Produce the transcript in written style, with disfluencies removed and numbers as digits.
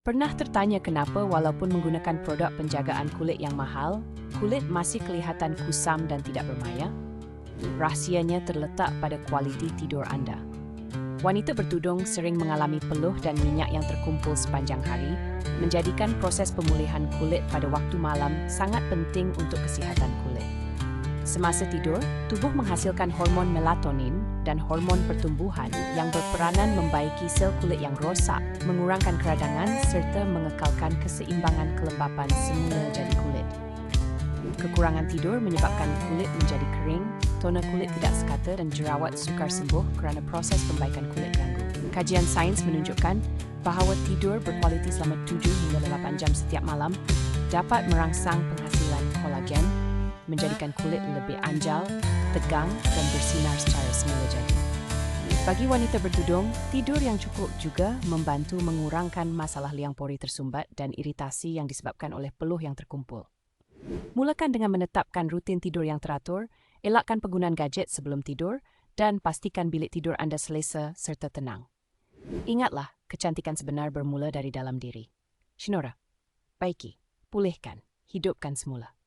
Pernah tertanya kenapa walaupun menggunakan produk penjagaan kulit yang mahal, kulit masih kelihatan kusam dan tidak bermaya? Rahsianya terletak pada kualiti tidur Anda. Wanita bertudung sering mengalami peluh dan minyak yang terkumpul sepanjang hari, menjadikan proses pemulihan kulit pada waktu malam sangat penting untuk kesihatan kulit. Semasa tidur, tubuh menghasilkan hormon melatonin dan hormon pertumbuhan yang berperanan membaiki sel kulit yang rosak, mengurangkan keradangan serta mengekalkan keseimbangan kelembapan semula jadi kulit. Kekurangan tidur menyebabkan kulit menjadi kering, tona kulit tidak sekata dan jerawat sukar sembuh kerana proses perbaikan kulit ganggu. Kajian sains menunjukkan bahawa tidur berkualiti selama 7 hingga 8 jam setiap malam dapat merangsang penghasilan kolagen, menjadikan kulit lebih anjal, tegang dan bersinar secara semula jadi. Bagi wanita bertudung, tidur yang cukup juga membantu mengurangkan masalah liang pori tersumbat dan iritasi yang disebabkan oleh peluh yang terkumpul. Mulakan dengan menetapkan rutin tidur yang teratur, elakkan penggunaan gadget sebelum tidur dan pastikan bilik tidur Anda selesa serta tenang. Ingatlah, kecantikan sebenar bermula dari dalam diri. Shinora, baiki, pulihkan, hidupkan semula.